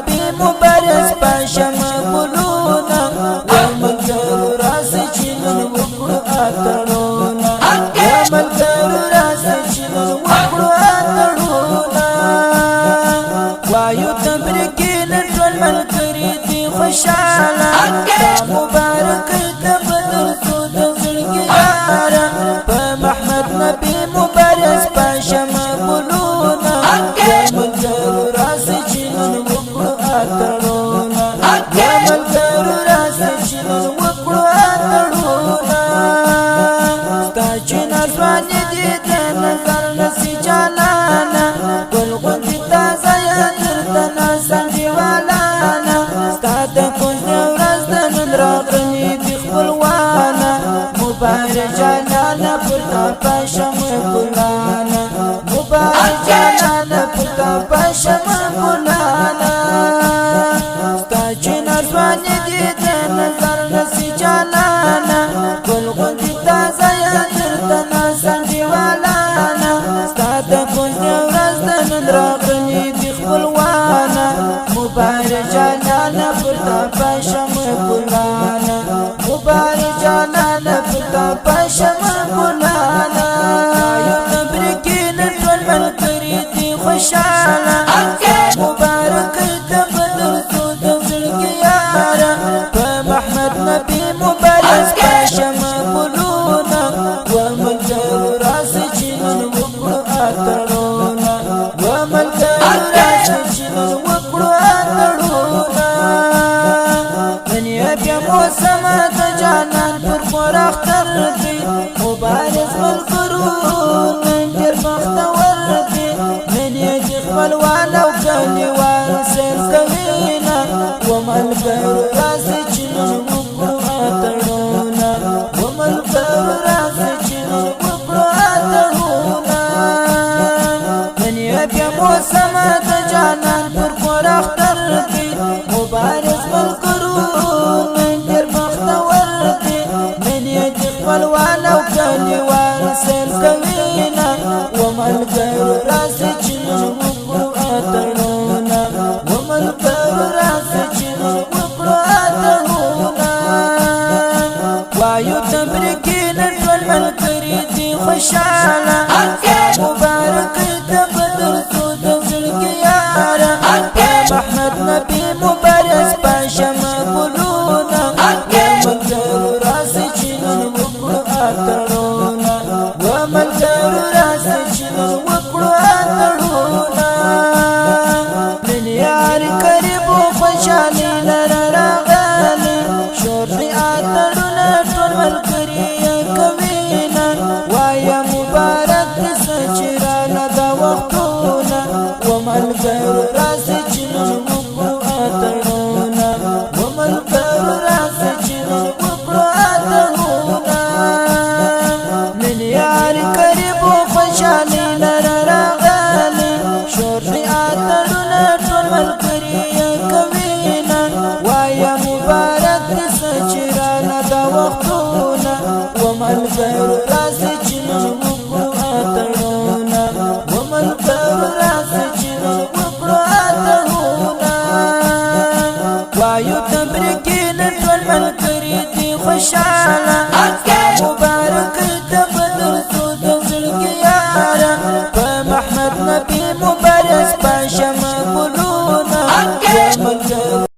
نبی مبارز پاشم ګلونه وملګرو راسئ چې نن وکړو اتڼونه وملګرو راسئ چې نن وکړو اتڼونه وایو تبریکې نن ټول ملګري دي خوشحاله دا مبارکۍ ته به درځو د زړګي یاره په محمد نبی مبارز پاشم ګلونه وملګرو راسئ چې نن وکړو اتڼونه وملګرو راسئ چې نن وکړو اتڼونه ستا چې نازوانې دي د نظر نسي جانانه ګل غوندې تازه یا درته ناسم دیوالانه ستا د کوزدې ورځ د نن راغلي دي خپلوانه مبارک جانانه پر تا پاشم ګلانه مبارک جانانه پر تا پاشم ګلانه ستا چې نازوانې دي د نظر نسي جانانه ګل غوندې تازه یا درته ناسم دیوالانه ستا د کوزدې ورځ د نن راغلي دي خپلوانه مبارک جانانه پر تا پاشم ګلانه مبارک جانانه پر تا پاشم ګلانه یو تبریکې نن ټول ملګري دي خوشحاله مبارکۍ ته به درځو د زړګي یاره په محمد نبی مبارز پاشم ګلونه وملګرو راسئ چې نن وکړو اتڼونه وملګرو راسئ چې نن وکړو اتڼونه نن یې بیا موسم د جانان پر مور اختر دی مبارز ملګرو نن ډېر بختور دی نن یې د خپلوان او کلیوال سیر کوینه وملګرو راسئ چې نن وکړو اتڼونه وملګرو راسئ چې نن وکړو اتڼونه نن یې بیا موسم د جانان پر مور اختر دی مبارز ملګرو نن ډېر بختور دی نن یې د خپلوان او کلیوال سیر کوینه وملګرو راسئ چې نن وکړو اتڼونه وملګرو راسئ چې نن وکړو اتڼونه وایو تبریکې نن ټول ملګري دي خوشحاله مبارکۍ ته به درځو د زړګي یاره په محمد نبی مبارز پاشم ګلونه وملګرو راسئ چې نن وکړو اتڼونه وملګرو راسئ چې نن وکړو اتڼونه نن یار قریب و خوشحالي لره راغلي شور د اتڼونه ټول ملګري یې کوینه وایه مبارک دې شه چې رانه دا وختونه وملګرو راسئ چې نن وکړو اتڼونه وملګرو راسئ چې نن وکړو اتڼونه نن یار قریب و خوشحالي لره راغلي شور د اتڼونه ټول ملګري یې کوینه وایه مبارک دې شه چې رانه دا وختونه وملګرو راسئ چې نن وکړو اتڼونه وملګرو راسئ چې نن وکړو اتڼونه وایو تبریکې نن ټول ملګري دي خوشحاله مبارکۍ ته به درځو د زړګي یاره په محمد نبی مبارز پاشم ګلونه